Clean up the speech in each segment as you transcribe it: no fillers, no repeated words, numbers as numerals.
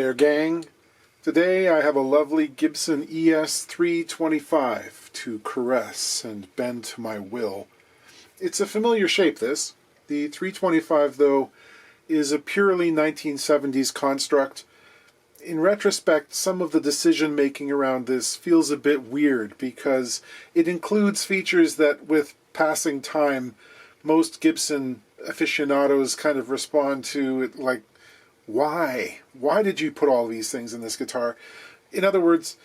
there, gang. Today I have a lovely Gibson ES325 to caress and bend to my will. It's a familiar shape, this. The 325, though, is a purely 1970s construct. In retrospect, some of the decision-making around this feels a bit weird because it includes features that, with passing time, most Gibson aficionados kind of respond to like, why? Why did you put all these things in this guitar? In other words,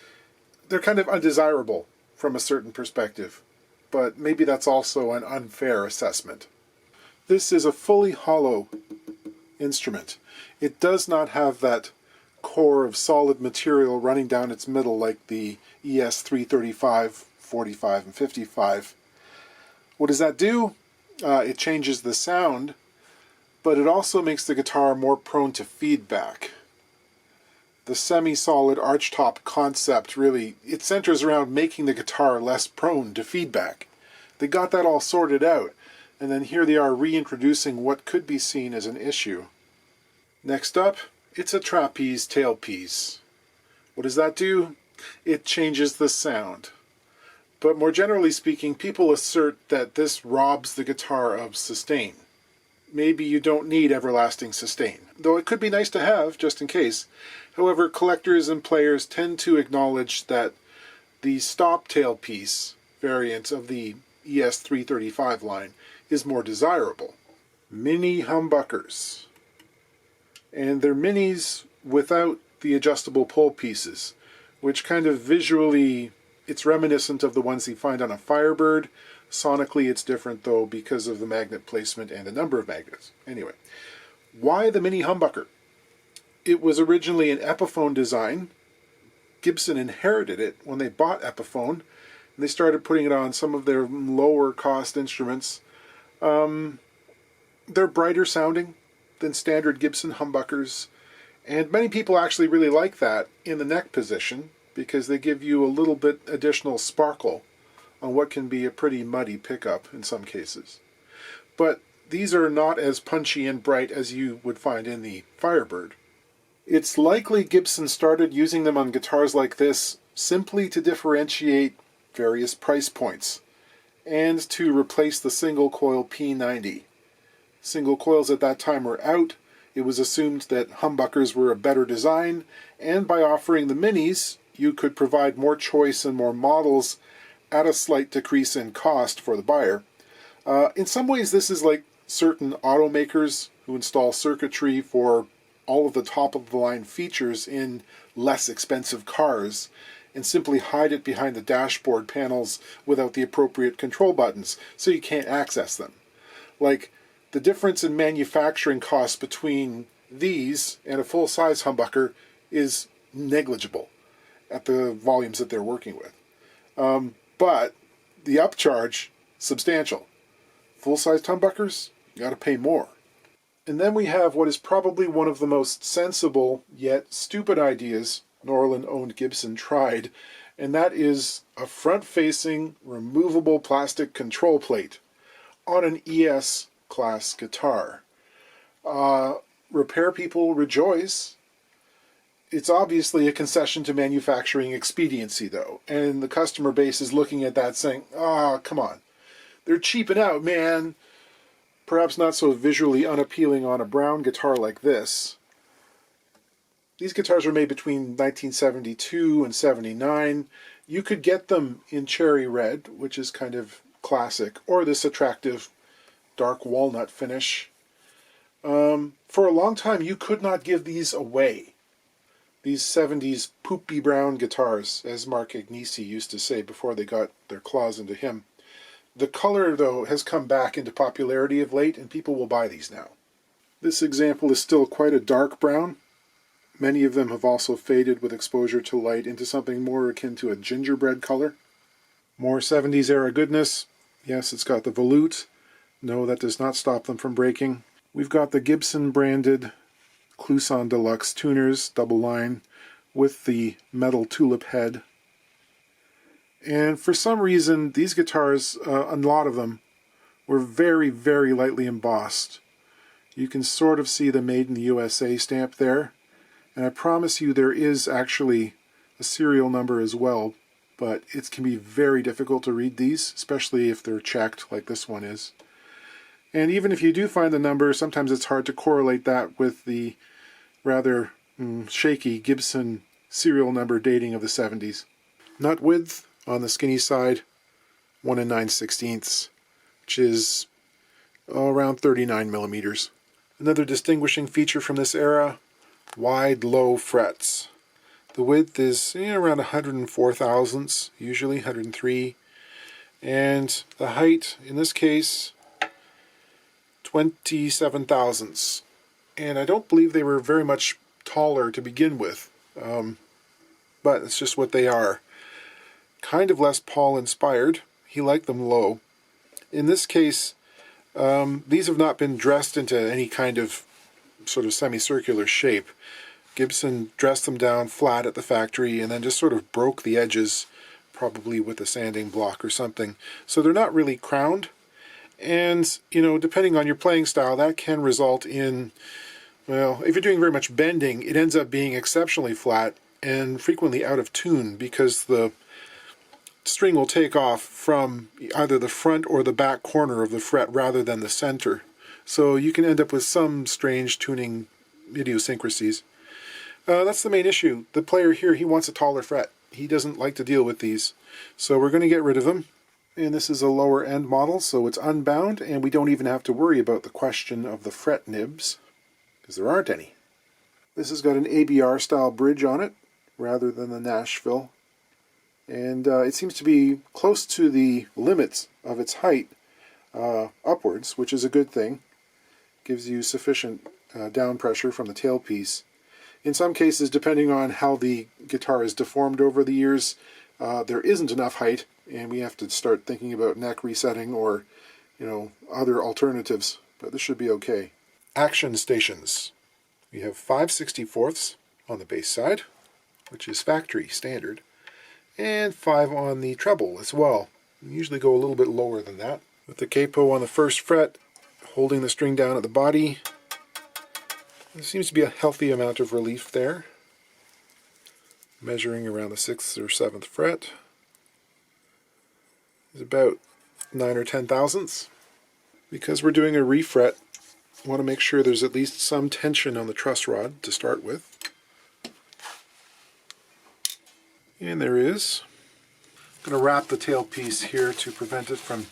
they're kind of undesirable from a certain perspective, but maybe that's also an unfair assessment. This is a fully hollow instrument. It does not have that core of solid material running down its middle like the ES335, 45, and 55. What does that do? It changes the sound, but it also makes the guitar more prone to feedback. The semi-solid archtop concept really, it centers around making the guitar less prone to feedback. They got that all sorted out, and then here they are reintroducing what could be seen as an issue. Next up, it's a trapeze tailpiece. What does that do? It changes the sound. But more generally speaking, people assert that this robs the guitar of sustain. Maybe you don't need everlasting sustain, though it could be nice to have, just in case. However, collectors and players tend to acknowledge that the stop tailpiece variant of the ES335 line is more desirable. Mini humbuckers. And they're minis without the adjustable pull pieces, which kind of visually, it's reminiscent of the ones you find on a Firebird. Sonically it's different though because of the magnet placement and the number of magnets. Anyway, why the mini humbucker? It was originally an Epiphone design. Gibson inherited it when they bought Epiphone, and they started putting it on some of their lower cost instruments. They're brighter sounding than standard Gibson humbuckers, and many people actually really like that in the neck position because they give you a little bit additional sparkle on what can be a pretty muddy pickup in some cases. But these are not as punchy and bright as you would find in the Firebird. It's likely Gibson started using them on guitars like this simply to differentiate various price points and to replace the single coil P90. Single coils at that time were out. It was assumed that humbuckers were a better design, and by offering the minis, you could provide more choice and more models at a slight decrease in cost for the buyer. In some ways, this is like certain automakers who install circuitry for all of the top-of-the-line features in less expensive cars and simply hide it behind the dashboard panels without the appropriate control buttons, so you can't access them. Like, the difference in manufacturing costs between these and a full-size humbucker is negligible at the volumes that they're working with. But the upcharge, substantial. Full-sized humbuckers, you gotta pay more. And then we have what is probably one of the most sensible yet stupid ideas Norlin-owned Gibson tried, and that is a front-facing, removable plastic control plate on an ES class guitar. Repair people rejoice. It's obviously a concession to manufacturing expediency, though, and the customer base is looking at that saying, "Ah, come on. They're cheaping out, man." Perhaps not so visually unappealing on a brown guitar like this. These guitars were made between 1972 and 79. You could get them in cherry red, which is kind of classic, or this attractive dark walnut finish. For a long time, you could not give these away. These 70s poopy brown guitars, as Mark Agnesi used to say before they got their claws into him. The color, though, has come back into popularity of late, and people will buy these now. This example is still quite a dark brown. Many of them have also faded with exposure to light into something more akin to a gingerbread color. More 70s era goodness. Yes, it's got the volute. No, that does not stop them from breaking. We've got the Gibson branded Kluson Deluxe tuners, double line, with the metal tulip head. And for some reason, these guitars, a lot of them, were very, very lightly embossed. You can sort of see the Made in the USA stamp there. And I promise you there is actually a serial number as well, but it can be very difficult to read these, especially if they're checked like this one is. And even if you do find the number, sometimes it's hard to correlate that with the rather shaky Gibson serial number dating of the 70s. Nut width on the skinny side, 1 9/16, which is around 39 millimeters. Another distinguishing feature from this era, wide low frets. The width is around 104 thousandths, usually 103, and the height in this case 27 thousandths. And I don't believe they were very much taller to begin with, but it's just what they are. Kind of Les Paul inspired. He liked them low. In this case, these have not been dressed into any kind of sort of semicircular shape. Gibson dressed them down flat at the factory and then just sort of broke the edges, probably with a sanding block or something. So they're not really crowned. And, you know, depending on your playing style, that can result in, well, if you're doing very much bending, it ends up being exceptionally flat and frequently out of tune because the string will take off from either the front or the back corner of the fret rather than the center. So you can end up with some strange tuning idiosyncrasies. That's the main issue. The player here, he wants a taller fret. He doesn't like to deal with these. So we're going to get rid of them. And this is a lower end model, so it's unbound, and we don't even have to worry about the question of the fret nibs, because there aren't any. This has got an ABR style bridge on it, rather than the Nashville. And it seems to be close to the limits of its height upwards, which is a good thing. Gives you sufficient down pressure from the tailpiece. In some cases, depending on how the guitar is deformed over the years, there isn't enough height, and we have to start thinking about neck resetting or, you know, other alternatives. But this should be okay. Action stations. We have 5/64ths on the bass side, which is factory standard, and 5 on the treble as well. We usually go a little bit lower than that. With the capo on the first fret, holding the string down at the body, there seems to be a healthy amount of relief there. Measuring around the 6th or 7th fret is about 9 or 10 thousandths. Because we're doing a refret, I want to make sure there's at least some tension on the truss rod to start with. And there is. I'm going to wrap the tailpiece here to prevent it from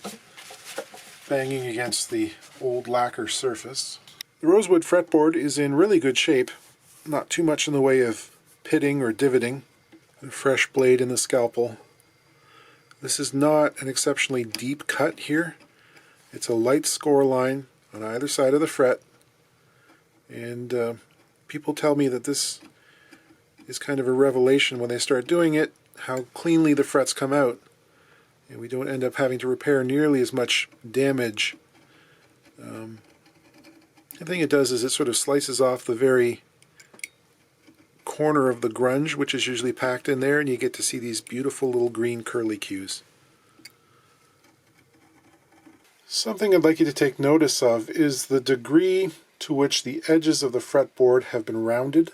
banging against the old lacquer surface. The rosewood fretboard is in really good shape, not too much in the way of pitting or divoting. A fresh blade in the scalpel. This is not an exceptionally deep cut here. It's a light score line on either side of the fret, and people tell me that this is kind of a revelation when they start doing it, how cleanly the frets come out, and we don't end up having to repair nearly as much damage. The thing it does is it sort of slices off the very corner of the grunge, which is usually packed in there, and you get to see these beautiful little green curly cues. Something I'd like you to take notice of is the degree to which the edges of the fretboard have been rounded,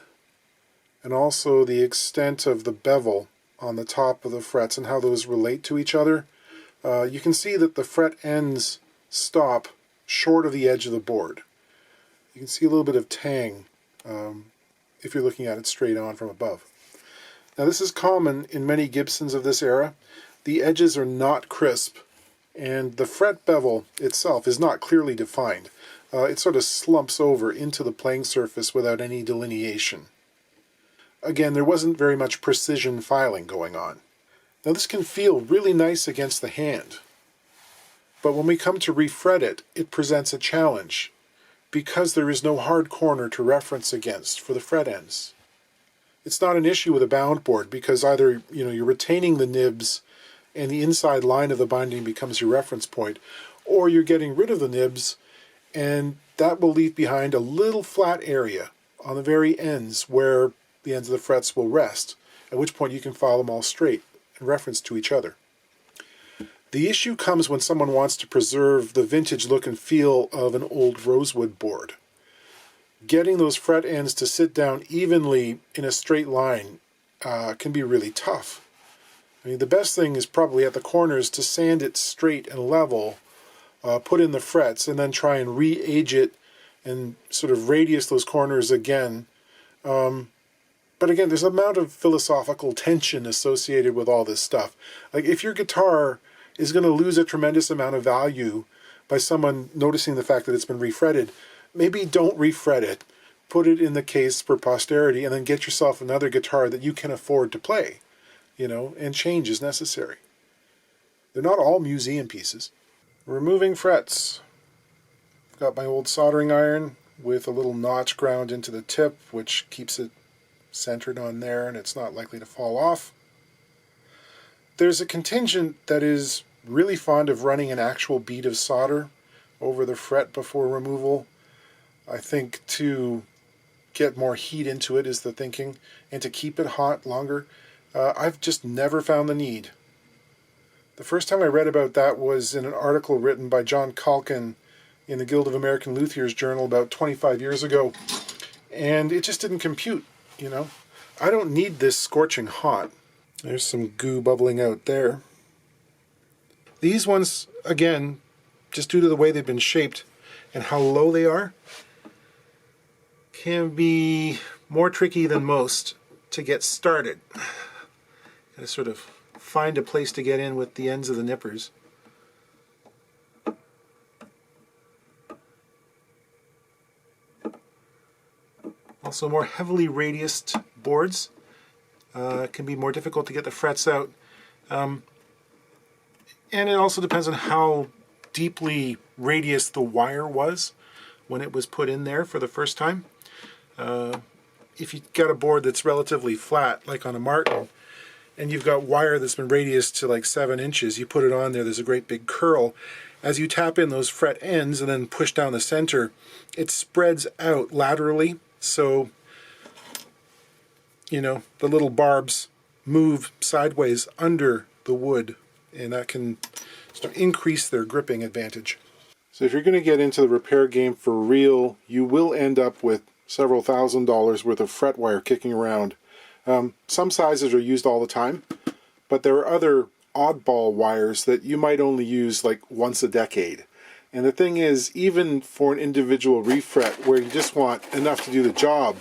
and also the extent of the bevel on the top of the frets and how those relate to each other. You can see that the fret ends stop short of the edge of the board. You can see a little bit of tang if you're looking at it straight on from above. Now this is common in many Gibsons of this era. The edges are not crisp, and the fret bevel itself is not clearly defined. It sort of slumps over into the playing surface without any delineation. Again, there wasn't very much precision filing going on. Now this can feel really nice against the hand, but when we come to refret it, it presents a challenge, because there is no hard corner to reference against for the fret ends. It's not an issue with a bound board because either you're retaining the nibs and the inside line of the binding becomes your reference point, or you're getting rid of the nibs and that will leave behind a little flat area on the very ends where the ends of the frets will rest, at which point you can file them all straight in reference to each other. The issue comes when someone wants to preserve the vintage look and feel of an old rosewood board. getting those fret ends to sit down evenly in a straight line can be really tough. I mean, the best thing is probably at the corners to sand it straight and level, put in the frets, and then try and re-age it and sort of radius those corners again. But again, there's an amount of philosophical tension associated with all this stuff. Like, if your guitar is going to lose a tremendous amount of value by someone noticing the fact that it's been refretted, maybe don't refret it. Put it in the case for posterity, and then get yourself another guitar that you can afford to play, you know, and change is necessary. They're not all museum pieces. Removing frets. I've got my old soldering iron with a little notch ground into the tip, which keeps it centered on there and it's not likely to fall off. There's a contingent that is really fond of running an actual bead of solder over the fret before removal. I think to get more heat into it is the thinking, and to keep it hot longer. I've just never found the need. The first time I read about that was in an article written by John Calkin in the Guild of American Luthiers Journal about 25 years ago, and it just didn't compute, you know. I don't need this scorching hot. There's some goo bubbling out there. These ones, again, just due to the way they've been shaped and how low they are, can be more tricky than most to get started. Gotta sort of find a place to get in with the ends of the nippers. Also, more heavily radiused boards can be more difficult to get the frets out. And it also depends on how deeply radiused the wire was when it was put in there for the first time. If you've got a board that's relatively flat, like on a Martin, and you've got wire that's been radiused to like 7 inches, you put it on there, there's a great big curl. As you tap in those fret ends and then push down the center, it spreads out laterally, so you know, the little barbs move sideways under the wood, and that can sort of increase their gripping advantage. So if you're going to get into the repair game for real, you will end up with several $1,000s worth of fret wire kicking around. Some sizes are used all the time, but there are other oddball wires that you might only use like once a decade. And the thing is, even for an individual refret where you just want enough to do the job,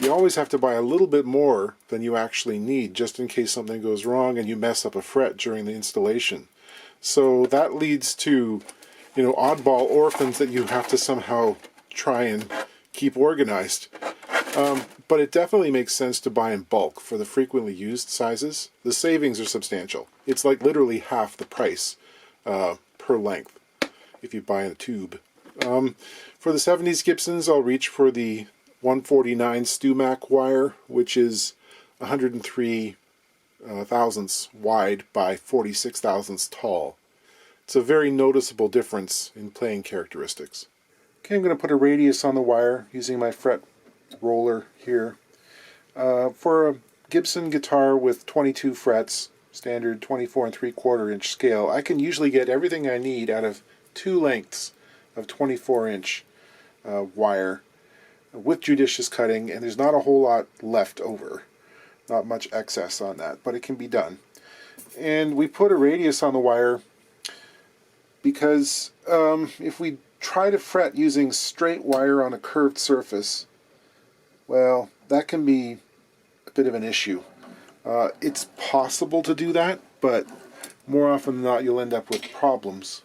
you always have to buy a little bit more than you actually need, just in case something goes wrong and you mess up a fret during the installation. So that leads to, you know, oddball orphans that you have to somehow try and keep organized. But it definitely makes sense to buy in bulk for the frequently used sizes. The savings are substantial. It's like literally half the price per length if you buy in a tube. For the 70s Gibsons, I'll reach for the 149 StewMac wire, which is 103 thousandths wide by 46 thousandths tall. It's a very noticeable difference in playing characteristics. Okay, I'm going to put a radius on the wire using my fret roller here. For a Gibson guitar with 22 frets, standard 24 3/4 inch scale, I can usually get everything I need out of 2 lengths of 24-inch wire with judicious cutting, and there's not a whole lot left over. Not much excess on that, but it can be done. And we put a radius on the wire because if we try to fret using straight wire on a curved surface, well, that can be a bit of an issue. It's possible to do that, but more often than not you'll end up with problems.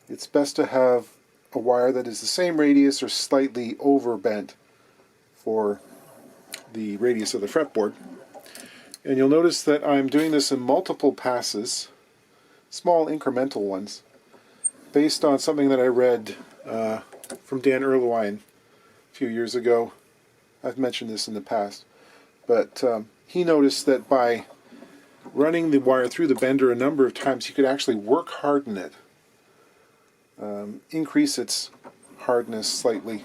It's best to have a wire that is the same radius or slightly overbent for the radius of the fretboard. And you'll notice that I'm doing this in multiple passes, small incremental ones, based on something that I read from Dan Erlewine a few years ago. I've mentioned this in the past, but he noticed that by running the wire through the bender a number of times, you could actually work harden it, increase its hardness slightly.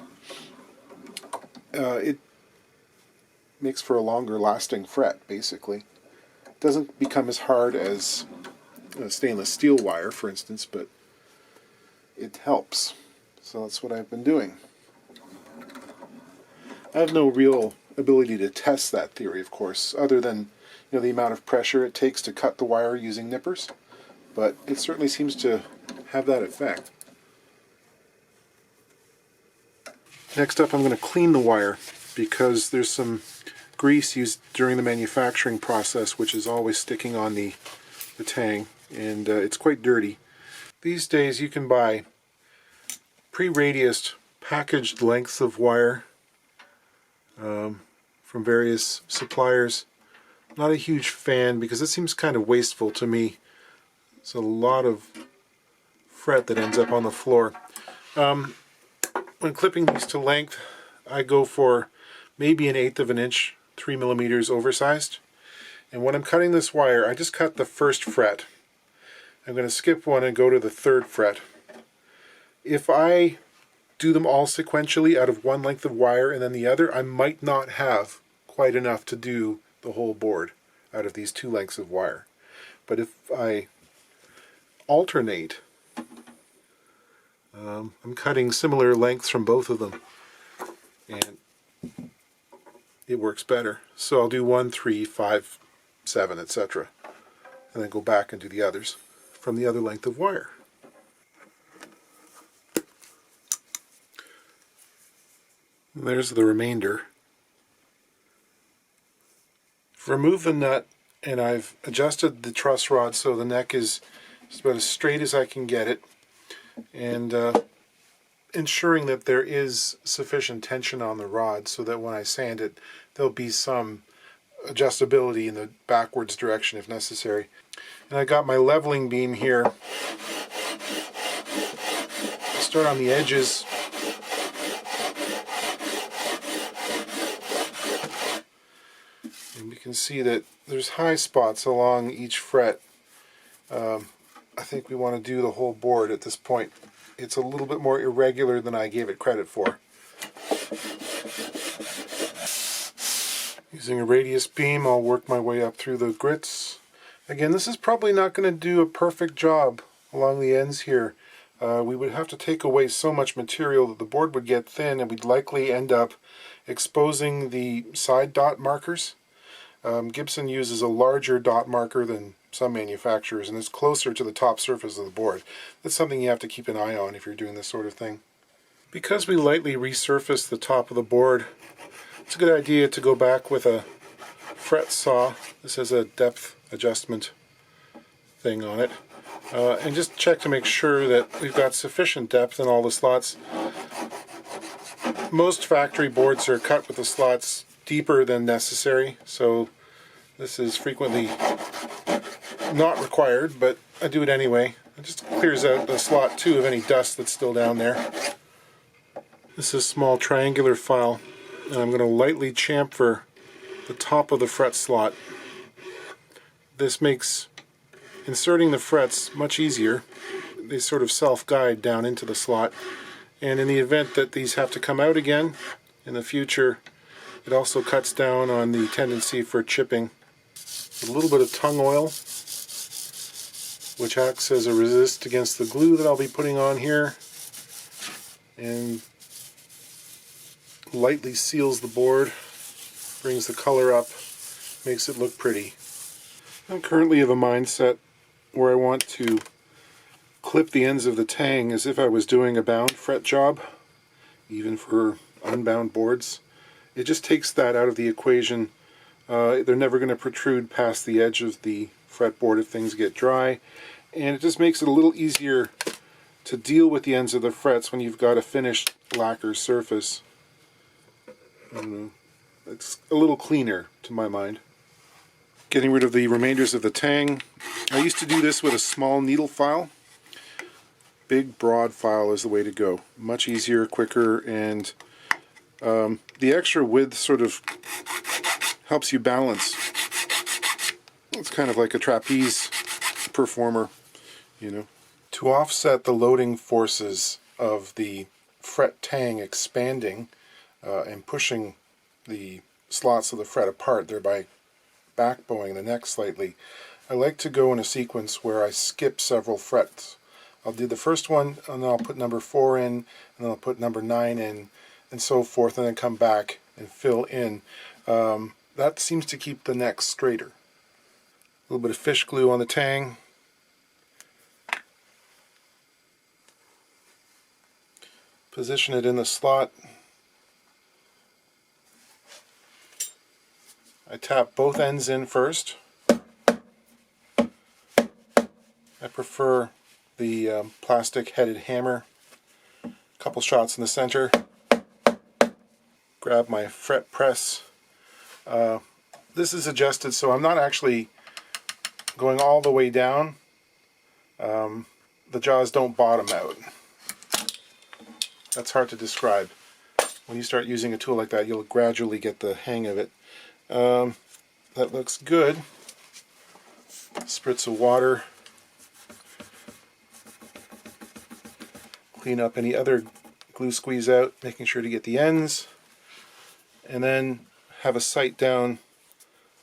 It makes for a longer lasting fret, basically. It doesn't become as hard as stainless steel wire, for instance, but it helps. So that's what I've been doing. I have no real ability to test that theory, of course, other than the amount of pressure it takes to cut the wire using nippers, but it certainly seems to have that effect. Next up, I'm going to clean the wire because there's some grease used during the manufacturing process which is always sticking on the tang, and it's quite dirty. These days you can buy pre-radiused packaged lengths of wire from various suppliers. Not a huge fan because it seems kind of wasteful to me. It's a lot of fret that ends up on the floor. When clipping these to length, I go for maybe 1/8 of an inch, 3 millimeters oversized. And when I'm cutting this wire, I just cut the first fret. I'm going to skip one and go to the 3rd fret. If I do them all sequentially out of one length of wire and then the other, I might not have quite enough to do the whole board out of these 2 lengths of wire. But if I alternate, I'm cutting similar lengths from both of them, and it works better. So I'll do 1, 3, 5, 7, etc. and then go back and do the others from the other length of wire. And there's the remainder. Remove the nut, and I've adjusted the truss rod so the neck is about as straight as I can get it, and ensuring that there is sufficient tension on the rod so that when I sand it there'll be some adjustability in the backwards direction if necessary. And I got my leveling beam here. Start on the edges. And you can see that there's high spots along each fret. I think we want to do the whole board at this point. It's a little bit more irregular than I gave it credit for. Using a radius beam, I'll work my way up through the grits. Again, this is probably not going to do a perfect job along the ends here. We would have to take away so much material that the board would get thin, and we'd likely end up exposing the side dot markers. Gibson uses a larger dot marker than some manufacturers, and it's closer to the top surface of the board. That's something you have to keep an eye on if you're doing this sort of thing. Because we lightly resurfaced the top of the board, it's a good idea to go back with a fret saw. This has a depth adjustment thing on it, and just check to make sure that we've got sufficient depth in all the slots. Most factory boards are cut with the slots deeper than necessary, so this is frequently not required, but I do it anyway. It just clears out the slot too of any dust that's still down there. This is a small triangular file, and I'm going to lightly chamfer the top of the fret slot. This makes inserting the frets much easier. They sort of self-guide down into the slot, and in the event that these have to come out again in the future, it also cuts down on the tendency for chipping. A little bit of tung oil, which acts as a resist against the glue that I'll be putting on here, and lightly seals the board, brings the color up, makes it look pretty. I'm currently of a mindset where I want to clip the ends of the tang as if I was doing a bound fret job, even for unbound boards. It just takes that out of the equation. They're never going to protrude past the edge of the fretboard if things get dry, and it just makes it a little easier to deal with the ends of the frets when you've got a finished lacquer surface. It's a little cleaner to my mind. Getting rid of the remainders of the tang. I used to do this with a small needle file. Big broad file is the way to go. Much easier, quicker, and the extra width sort of helps you balance. It's kind of like a trapeze performer, you know. To offset the loading forces of the fret tang expanding and pushing the slots of the fret apart, thereby backbowing the neck slightly, I like to go in a sequence where I skip several frets. I'll do the first one, and then I'll put number 4 in, and then I'll put number 9 in, and so forth, and then come back and fill in. That seems to keep the neck straighter. A little bit of fish glue on the tang. Position it in the slot. I tap both ends in first. I prefer the plastic headed hammer. A couple shots in the center. Grab my fret press. This is adjusted so I'm not actually going all the way down. The jaws don't bottom out. That's hard to describe. When you start using a tool like that, you'll gradually get the hang of it. That looks good. Spritz of water. Clean up any other glue squeeze out, making sure to get the ends. And then have a sight down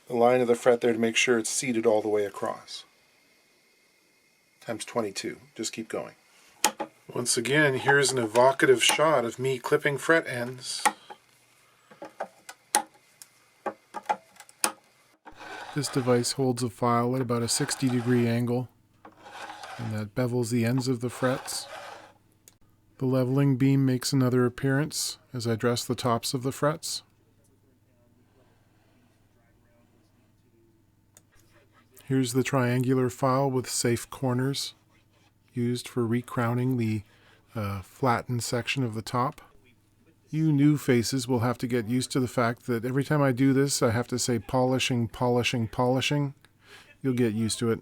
the line of the fret there to make sure it's seated all the way across. Times 22. Just keep going. Once again, here's an evocative shot of me clipping fret ends. This device holds a file at about a 60-degree angle, and that bevels the ends of the frets. The leveling beam makes another appearance as I dress the tops of the frets. Here's the triangular file with safe corners, used for recrowning the flattened section of the top. You new faces will have to get used to the fact that every time I do this I have to say polishing, polishing, polishing. You'll get used to it.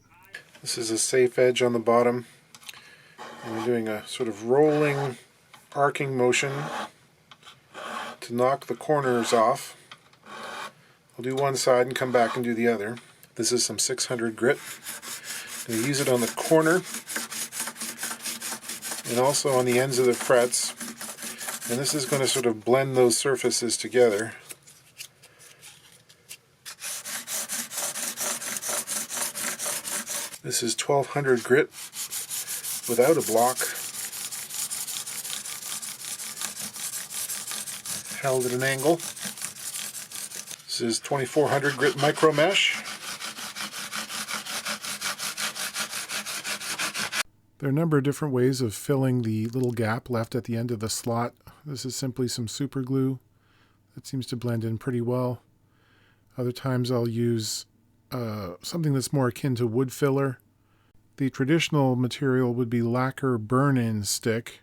This is a safe edge on the bottom, and we're doing a sort of rolling, arcing motion to knock the corners off. I'll do one side and come back and do the other. This is some 600 grit. I'm going to use it on the corner and also on the ends of the frets, and this is going to sort of blend those surfaces together. This is 1200 grit without a block, held at an angle. This is 2400 grit micro mesh. There are a number of different ways of filling the little gap left at the end of the slot. This is simply some super glue. That seems to blend in pretty well. Other times I'll use something that's more akin to wood filler. The traditional material would be lacquer burn-in stick.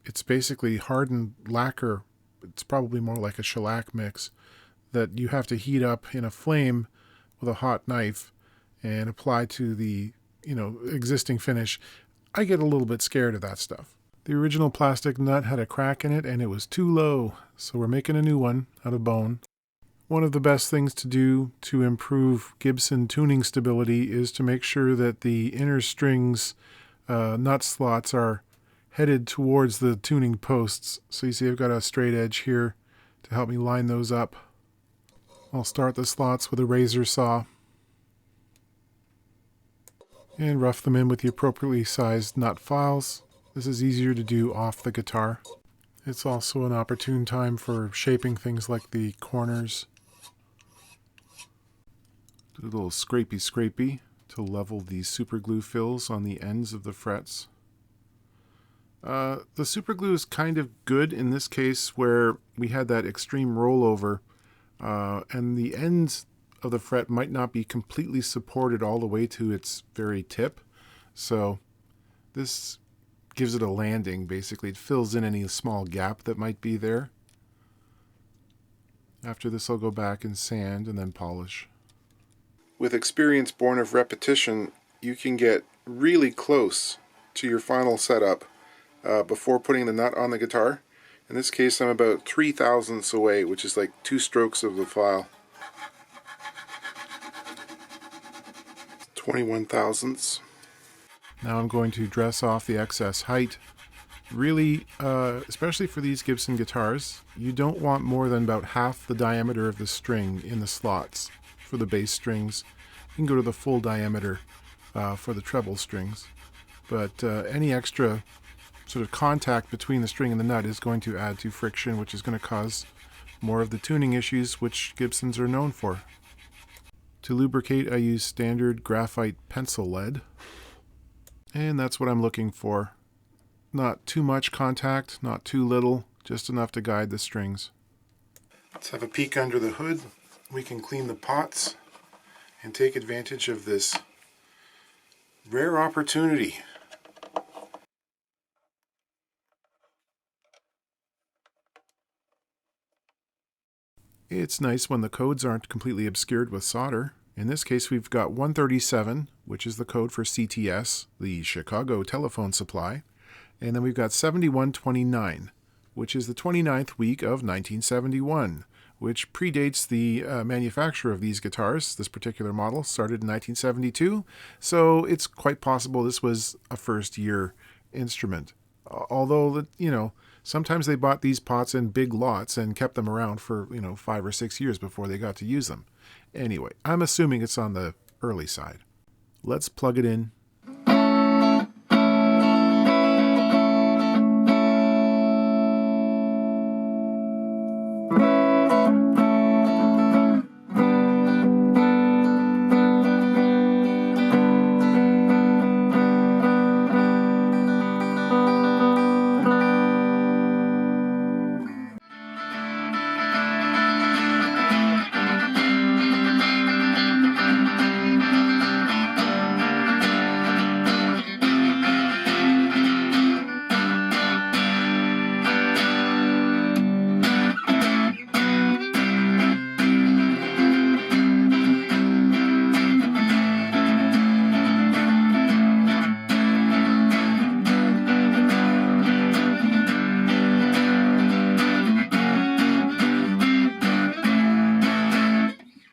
It's basically hardened lacquer. It's probably more like a shellac mix that you have to heat up in a flame with a hot knife and apply to the existing finish. I get a little bit scared of that stuff. The original plastic nut had a crack in it and it was too low, so we're making a new one out of bone. One of the best things to do to improve Gibson tuning stability is to make sure that the inner strings nut slots are headed towards the tuning posts. So you see I've got a straight edge here to help me line those up. I'll start the slots with a razor saw and rough them in with the appropriately sized nut files. This is easier to do off the guitar. It's also an opportune time for shaping things like the corners. Do a little scrapey to level the super glue fills on the ends of the frets. The super glue is kind of good in this case where we had that extreme rollover and the ends of the fret might not be completely supported all the way to its very tip. So this gives it a landing, basically. It fills in any small gap that might be there. After this I'll go back and sand and then polish. With experience born of repetition, you can get really close to your final setup before putting the nut on the guitar. In this case I'm about 3/1000ths away, which is like 2 strokes of the file. 21 thousandths. Now I'm going to dress off the excess height. Really, especially for these Gibson guitars, you don't want more than about half the diameter of the string in the slots. For the bass strings, you can go to the full diameter for the treble strings. But any extra sort of contact between the string and the nut is going to add to friction, which is going to cause more of the tuning issues which Gibsons are known for. To lubricate, I use standard graphite pencil lead. And that's what I'm looking for. Not too much contact, not too little, just enough to guide the strings. Let's have a peek under the hood. We can clean the pots and take advantage of this rare opportunity. It's nice when the codes aren't completely obscured with solder. In this case, we've got 137, which is the code for CTS, the Chicago telephone supply. And then we've got 7129, which is the 29th week of 1971, which predates the manufacture of these guitars. This particular model started in 1972, so it's quite possible this was a first-year instrument. Although, you know, sometimes they bought these pots in big lots and kept them around for, 5 or 6 years before they got to use them. Anyway, I'm assuming it's on the early side. Let's plug it in